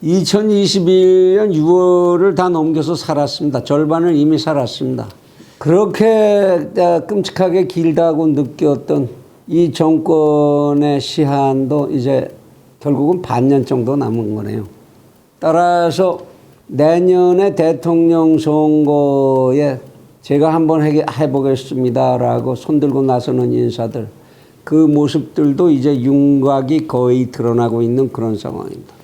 2021년 6월을 다 넘겨서 살았습니다. 절반을 이미 살았습니다. 그렇게 끔찍하게 길다고 느꼈던 이 정권의 시한도 이제 결국은 반년 정도 남은 거네요. 따라서 내년에 대통령 선거에 제가 한번 해보겠습니다라고 손들고 나서는 인사들, 그 모습들도 이제 윤곽이 거의 드러나고 있는 그런 상황입니다.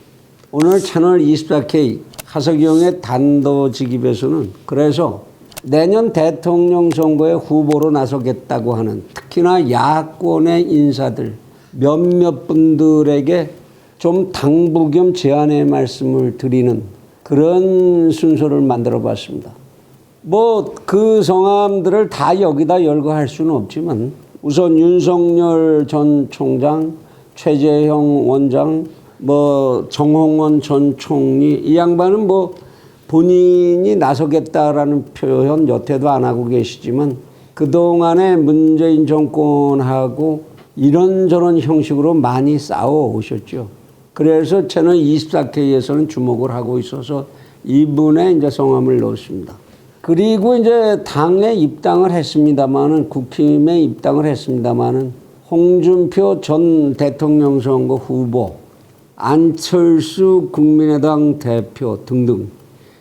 오늘 채널 24K 하석영의 단도직입에서는 그래서 내년 대통령 선거에 후보로 나서겠다고 하는 특히나 야권의 인사들 몇몇 분들에게 좀 당부 겸 제안의 말씀을 드리는 그런 순서를 만들어 봤습니다. 뭐 그 성함들을 다 여기다 열거할 수는 없지만 우선 윤석열 전 총장, 최재형 원장, 정홍원 전 총리, 이 양반은 본인이 나서겠다라는 표현 여태도 안 하고 계시지만 그동안에 문재인 정권하고 이런저런 형식으로 많이 싸워 오셨죠. 그래서 채널 24K에서는 주목을 하고 있어서 이분의 이제 성함을 넣었습니다. 그리고 이제 당에 입당을 했습니다마는, 국힘에 입당을 했습니다마는 홍준표 전 대통령 선거 후보, 안철수 국민의당 대표 등등,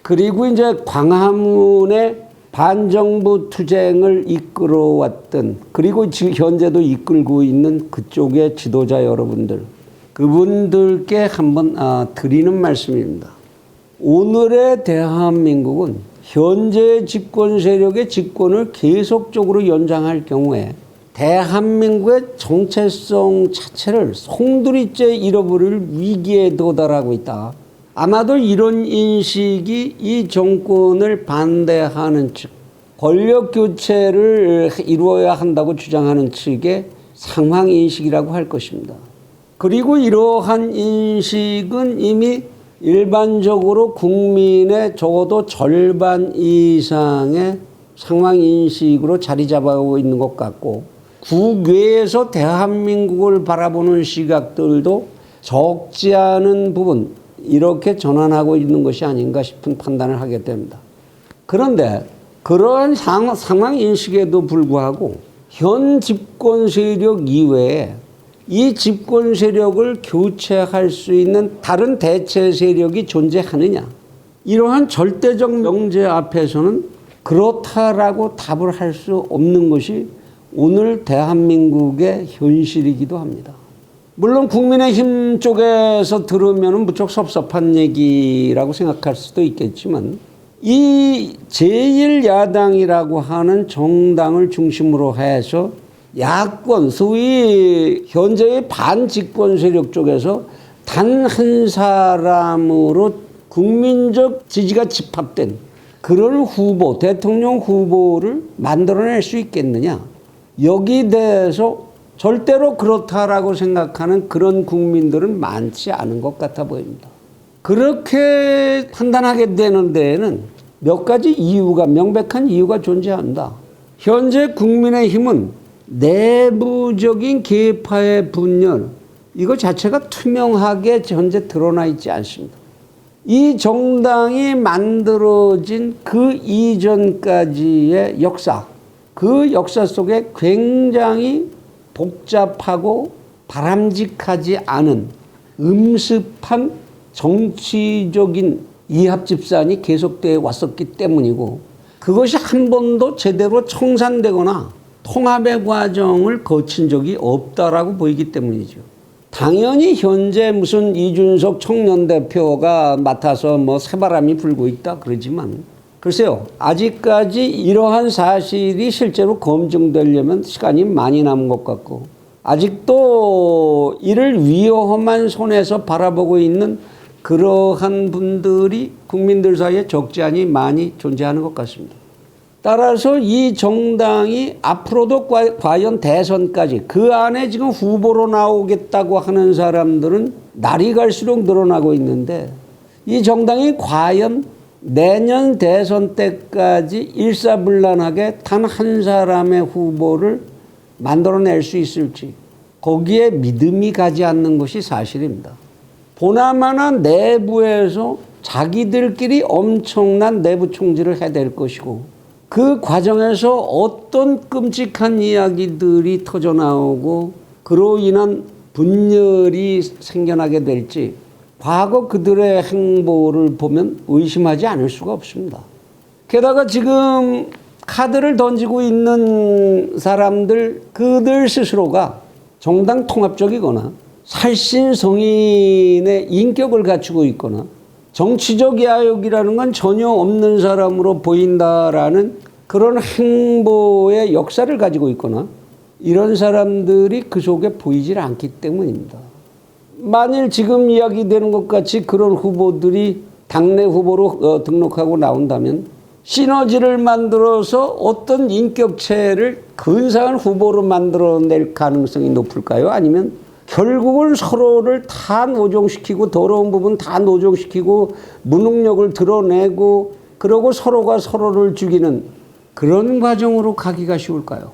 그리고 이제 광화문의 반정부 투쟁을 이끌어왔던, 그리고 지금 현재도 이끌고 있는 그쪽의 지도자 여러분들, 그분들께 한번 드리는 말씀입니다. 오늘의 대한민국은 현재 집권 세력의 집권을 계속적으로 연장할 경우에 대한민국의 정체성 자체를 송두리째 잃어버릴 위기에 도달하고 있다. 아마도 이런 인식이 이 정권을 반대하는 측, 권력 교체를 이루어야 한다고 주장하는 측의 상황인식이라고 할 것입니다. 그리고 이러한 인식은 이미 일반적으로 국민의 적어도 절반 이상의 상황인식으로 자리 잡아오고 있는 것 같고, 국외에서 대한민국을 바라보는 시각들도 적지 않은 부분, 이렇게 전환하고 있는 것이 아닌가 싶은 판단을 하게 됩니다. 그런데 그러한 상황인식에도 불구하고 현 집권 세력 이외에 이 집권 세력을 교체할 수 있는 다른 대체 세력이 존재하느냐, 이러한 절대적 명제 앞에서는 그렇다라고 답을 할 수 없는 것이 오늘 대한민국의 현실이기도 합니다. 물론 국민의힘 쪽에서 들으면 무척 섭섭한 얘기라고 생각할 수도 있겠지만, 이 제1야당이라고 하는 정당을 중심으로 해서 야권, 소위 현재의 반집권 세력 쪽에서 단 한 사람으로 국민적 지지가 집합된 그런 후보, 대통령 후보를 만들어낼 수 있겠느냐, 여기 대해서 절대로 그렇다라고 생각하는 그런 국민들은 많지 않은 것 같아 보입니다. 그렇게 판단하게 되는 데에는 몇 가지 이유가, 명백한 이유가 존재한다. 현재 국민의힘은 내부적인 계파의 분열, 이거 자체가 투명하게 현재 드러나 있지 않습니다. 이 정당이 만들어진 그 이전까지의 역사, 그 역사 속에 굉장히 복잡하고 바람직하지 않은 음습한 정치적인 이합집산이 계속되어 왔었기 때문이고, 그것이 한 번도 제대로 청산되거나 통합의 과정을 거친 적이 없다라고 보이기 때문이죠. 당연히 현재 무슨 이준석 청년 대표가 맡아서 새바람이 불고 있다 그러지만, 글쎄요, 아직까지 이러한 사실이 실제로 검증되려면 시간이 많이 남은 것 같고, 아직도 이를 위험한 손에서 바라보고 있는 그러한 분들이 국민들 사이에 적지 않이 많이 존재하는 것 같습니다. 따라서 이 정당이 앞으로도 과연 대선까지 그 안에 지금 후보로 나오겠다고 하는 사람들은 날이 갈수록 늘어나고 있는데, 이 정당이 과연 내년 대선 때까지 일사불란하게 단 한 사람의 후보를 만들어낼 수 있을지, 거기에 믿음이 가지 않는 것이 사실입니다. 보나마나 내부에서 자기들끼리 엄청난 내부 총질을 해야 될 것이고 그 과정에서 어떤 끔찍한 이야기들이 터져나오고 그로 인한 분열이 생겨나게 될지 과거 그들의 행보를 보면 의심하지 않을 수가 없습니다. 게다가 지금 카드를 던지고 있는 사람들 그들 스스로가 정당 통합적이거나 살신성인의 인격을 갖추고 있거나 정치적 야욕이라는 건 전혀 없는 사람으로 보인다라는 그런 행보의 역사를 가지고 있거나 이런 사람들이 그 속에 보이질 않기 때문입니다. 만일 지금 이야기되는 것 같이 그런 후보들이 당내 후보로 등록하고 나온다면 시너지를 만들어서 어떤 인격체를 근사한 후보로 만들어낼 가능성이 높을까요? 아니면 결국은 서로를 다 노정시키고 더러운 부분 다 노정시키고 무능력을 드러내고 그러고 서로가 서로를 죽이는 그런 과정으로 가기가 쉬울까요?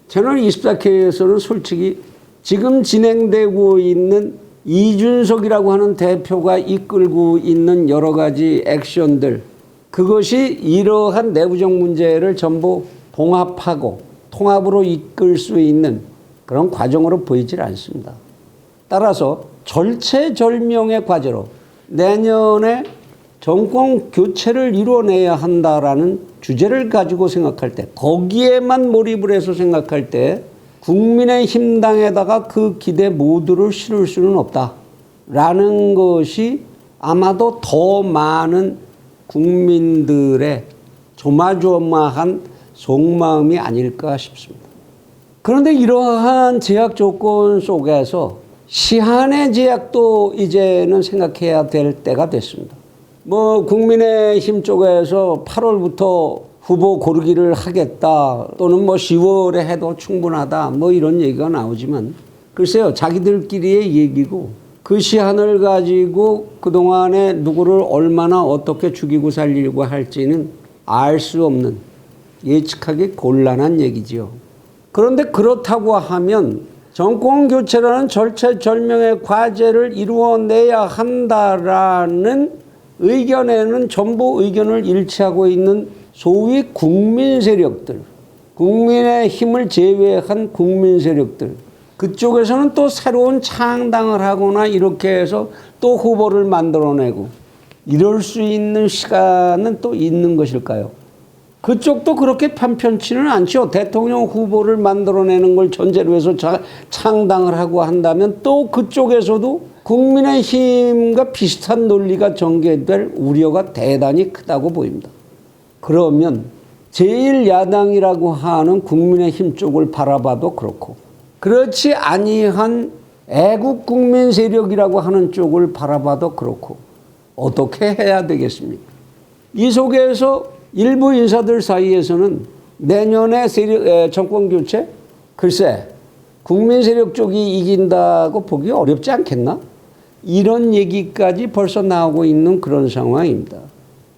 저는 24K에서는 솔직히 지금 진행되고 있는 이준석이라고 하는 대표가 이끌고 있는 여러 가지 액션들 그것이 이러한 내부적 문제를 전부 봉합하고 통합으로 이끌 수 있는 그런 과정으로 보이질 않습니다. 따라서 절체절명의 과제로 내년에 정권 교체를 이루어내야 한다라는 주제를 가지고 생각할 때 거기에만 몰입을 해서 생각할 때 국민의힘당에다가 그 기대 모두를 실을 수는 없다라는 것이 아마도 더 많은 국민들의 조마조마한 속마음이 아닐까 싶습니다. 그런데 이러한 제약 조건 속에서 시한의 제약도 이제는 생각해야 될 때가 됐습니다. 국민의힘 쪽에서 8월부터 후보 고르기를 하겠다 또는 10월에 해도 충분하다 이런 얘기가 나오지만 글쎄요 자기들끼리의 얘기고 그 시한을 가지고 그동안에 누구를 얼마나 어떻게 죽이고 살리려고 할지는 알 수 없는 예측하기 곤란한 얘기지요. 그런데 그렇다고 하면 정권 교체라는 절체절명의 과제를 이루어내야 한다라는 의견에는 전부 의견을 일치하고 있는 소위 국민 세력들, 국민의 힘을 제외한 국민 세력들 그쪽에서는 또 새로운 창당을 하거나 이렇게 해서 또 후보를 만들어내고 이럴 수 있는 시간은 또 있는 것일까요? 그쪽도 그렇게 편편치는 않죠. 대통령 후보를 만들어내는 걸 전제로 해서 창당을 하고 한다면 또 그쪽에서도 국민의힘과 비슷한 논리가 전개될 우려가 대단히 크다고 보입니다. 그러면 제1야당이라고 하는 국민의힘 쪽을 바라봐도 그렇고 그렇지 아니한 애국 국민 세력이라고 하는 쪽을 바라봐도 그렇고 어떻게 해야 되겠습니까? 이 속에서 일부 인사들 사이에서는 내년에 정권 교체? 글쎄 국민 세력 쪽이 이긴다고 보기 어렵지 않겠나? 이런 얘기까지 벌써 나오고 있는 그런 상황입니다.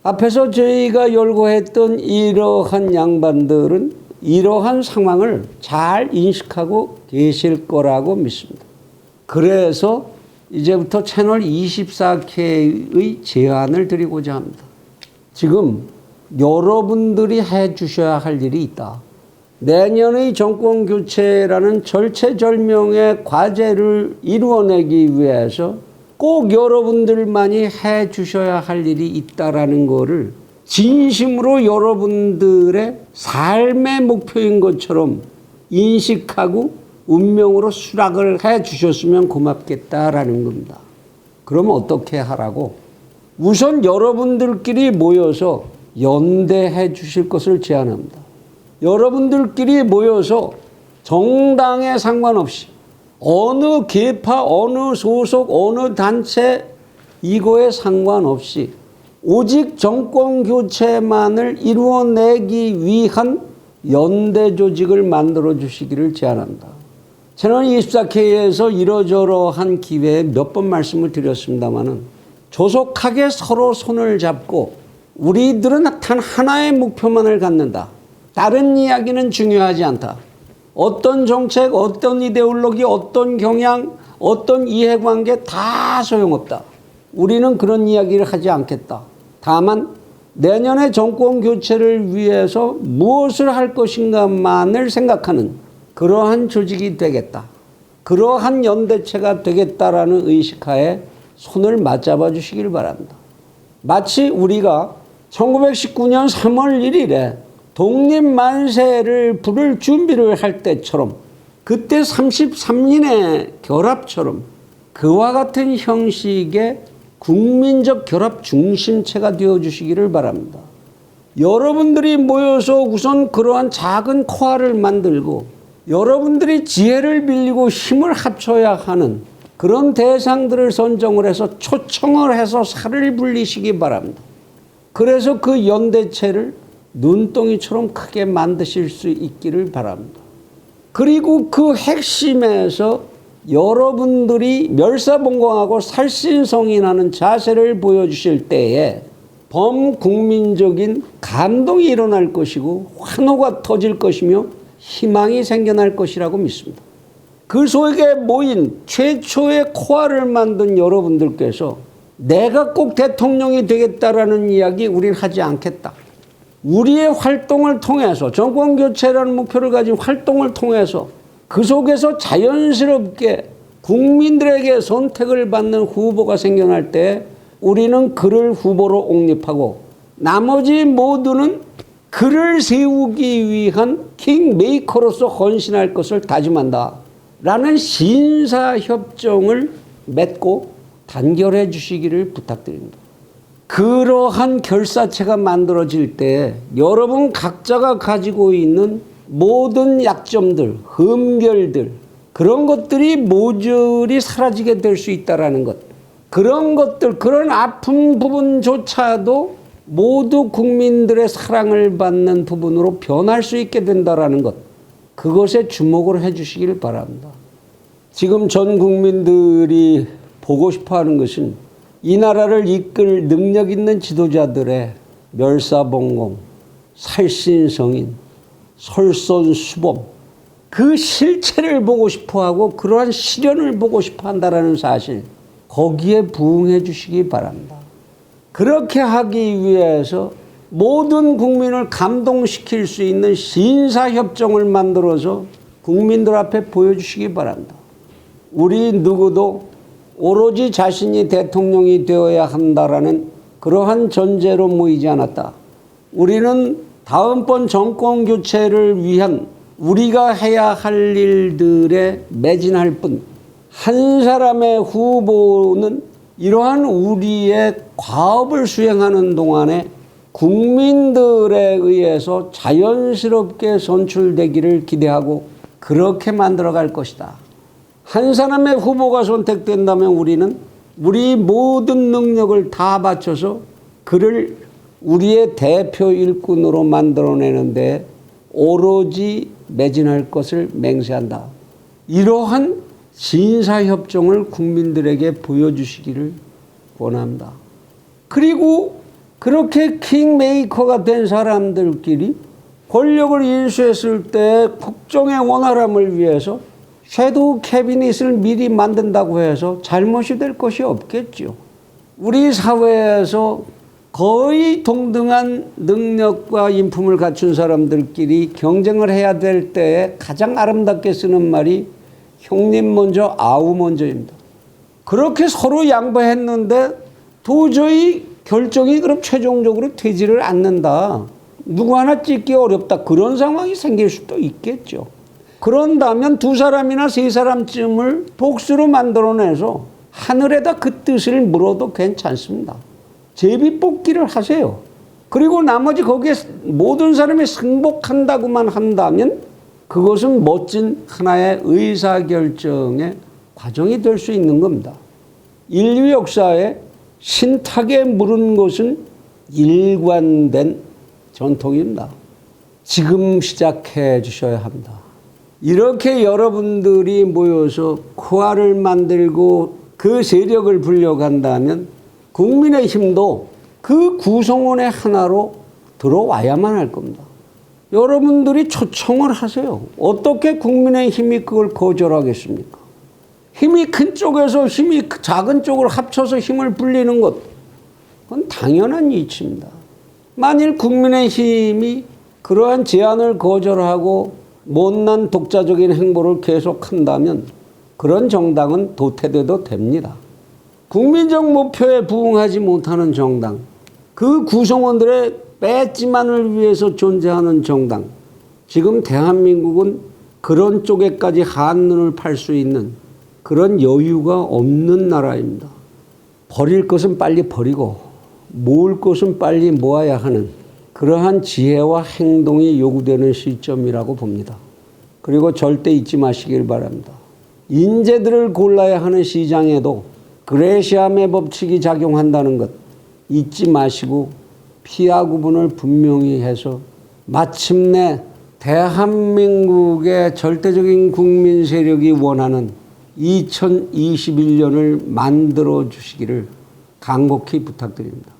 앞에서 저희가 열거했던 이러한 양반들은 이러한 상황을 잘 인식하고 계실 거라고 믿습니다. 그래서 이제부터 채널 24K의 제안을 드리고자 합니다. 지금 여러분들이 해 주셔야 할 일이 있다. 내년의 정권 교체라는 절체절명의 과제를 이루어내기 위해서 꼭 여러분들만이 해 주셔야 할 일이 있다라는 거를 진심으로 여러분들의 삶의 목표인 것처럼 인식하고 운명으로 수락을 해 주셨으면 고맙겠다라는 겁니다. 그러면 어떻게 하라고? 우선 여러분들끼리 모여서 연대해 주실 것을 제안합니다. 여러분들끼리 모여서 정당에 상관없이 어느 계파, 어느 소속, 어느 단체 이거에 상관없이 오직 정권 교체만을 이루어내기 위한 연대 조직을 만들어 주시기를 제안합니다. 채널 24K에서 이러저러한 기회에 몇 번 말씀을 드렸습니다마는 조속하게 서로 손을 잡고 우리들은 단 하나의 목표만을 갖는다. 다른 이야기는 중요하지 않다. 어떤 정책, 어떤 이데올로기, 어떤 경향, 어떤 이해관계 다 소용없다. 우리는 그런 이야기를 하지 않겠다. 다만 내년의 정권 교체를 위해서 무엇을 할 것인가만을 생각하는 그러한 조직이 되겠다. 그러한 연대체가 되겠다라는 의식하에 손을 맞잡아 주시길 바랍니다. 마치 우리가 1919년 3월 1일에 독립만세를 부를 준비를 할 때처럼 그때 33인의 결합처럼 그와 같은 형식의 국민적 결합 중심체가 되어주시기를 바랍니다. 여러분들이 모여서 우선 그러한 작은 코알을 만들고 여러분들이 지혜를 빌리고 힘을 합쳐야 하는 그런 대상들을 선정을 해서 초청을 해서 살을 불리시기 바랍니다. 그래서 그 연대체를 눈덩이처럼 크게 만드실 수 있기를 바랍니다. 그리고 그 핵심에서 여러분들이 멸사봉공하고 살신성인하는 자세를 보여주실 때에 범국민적인 감동이 일어날 것이고 환호가 터질 것이며 희망이 생겨날 것이라고 믿습니다. 그 속에 모인 최초의 코알을 만든 여러분들께서 내가 꼭 대통령이 되겠다라는 이야기 우리는 하지 않겠다. 우리의 활동을 통해서 정권교체라는 목표를 가진 활동을 통해서 그 속에서 자연스럽게 국민들에게 선택을 받는 후보가 생겨날 때 우리는 그를 후보로 옹립하고 나머지 모두는 그를 세우기 위한 킹메이커로서 헌신할 것을 다짐한다 라는 신사협정을 맺고 단결해 주시기를 부탁드립니다. 그러한 결사체가 만들어질 때 여러분 각자가 가지고 있는 모든 약점들, 흠결들 그런 것들이 모조리 사라지게 될 수 있다는 것. 그런 것들, 그런 아픈 부분조차도 모두 국민들의 사랑을 받는 부분으로 변할 수 있게 된다는 것. 그것에 주목을 해 주시길 바랍니다. 지금 전 국민들이 보고 싶어하는 것은 이 나라를 이끌 능력 있는 지도자들의 멸사봉공, 살신성인, 솔선수범 그 실체를 보고 싶어하고 그러한 실현을 보고 싶어한다는 사실 거기에 부응해 주시기 바랍니다. 그렇게 하기 위해서 모든 국민을 감동시킬 수 있는 신사협정을 만들어서 국민들 앞에 보여주시기 바랍니다. 우리 누구도 오로지 자신이 대통령이 되어야 한다라는 그러한 전제로 모이지 않았다. 우리는 다음번 정권 교체를 위한 우리가 해야 할 일들에 매진할 뿐 한 사람의 후보는 이러한 우리의 과업을 수행하는 동안에 국민들에 의해서 자연스럽게 선출되기를 기대하고 그렇게 만들어갈 것이다. 한 사람의 후보가 선택된다면 우리는 우리 모든 능력을 다 바쳐서 그를 우리의 대표 일꾼으로 만들어내는데 오로지 매진할 것을 맹세한다. 이러한 신사협정을 국민들에게 보여주시기를 원합니다. 그리고 그렇게 킹메이커가 된 사람들끼리 권력을 인수했을 때 국정의 원활함을 위해서 섀도우 캐비닛을 미리 만든다고 해서 잘못이 될 것이 없겠죠. 우리 사회에서 거의 동등한 능력과 인품을 갖춘 사람들끼리 경쟁을 해야 될 때에 가장 아름답게 쓰는 말이 형님 먼저 아우 먼저입니다. 그렇게 서로 양보했는데 도저히 결정이 그럼 최종적으로 되지를 않는다. 누구 하나 찍기 어렵다. 그런 상황이 생길 수도 있겠죠. 그런다면 두 사람이나 세 사람쯤을 복수로 만들어내서 하늘에다 그 뜻을 물어도 괜찮습니다. 제비뽑기를 하세요. 그리고 나머지 거기에 모든 사람이 승복한다고만 한다면 그것은 멋진 하나의 의사결정의 과정이 될 수 있는 겁니다. 인류 역사에 신탁에 물은 것은 일관된 전통입니다. 지금 시작해 주셔야 합니다. 이렇게 여러분들이 모여서 코알을 만들고 그 세력을 불려간다면 국민의힘도 그 구성원의 하나로 들어와야만 할 겁니다. 여러분들이 초청을 하세요. 어떻게 국민의힘이 그걸 거절하겠습니까? 힘이 큰 쪽에서 힘이 작은 쪽으로 합쳐서 힘을 불리는 것, 그건 당연한 이치입니다. 만일 국민의힘이 그러한 제안을 거절하고 못난 독자적인 행보를 계속한다면 그런 정당은 도태돼도 됩니다. 국민적 목표에 부응하지 못하는 정당, 그 구성원들의 배지만을 위해서 존재하는 정당, 지금 대한민국은 그런 쪽에까지 한눈을 팔 수 있는 그런 여유가 없는 나라입니다. 버릴 것은 빨리 버리고 모을 것은 빨리 모아야 하는 그러한 지혜와 행동이 요구되는 시점이라고 봅니다. 그리고 절대 잊지 마시길 바랍니다. 인재들을 골라야 하는 시장에도 그레시암의 법칙이 작용한다는 것 잊지 마시고 피하 구분을 분명히 해서 마침내 대한민국의 절대적인 국민 세력이 원하는 2021년을 만들어 주시기를 간곡히 부탁드립니다.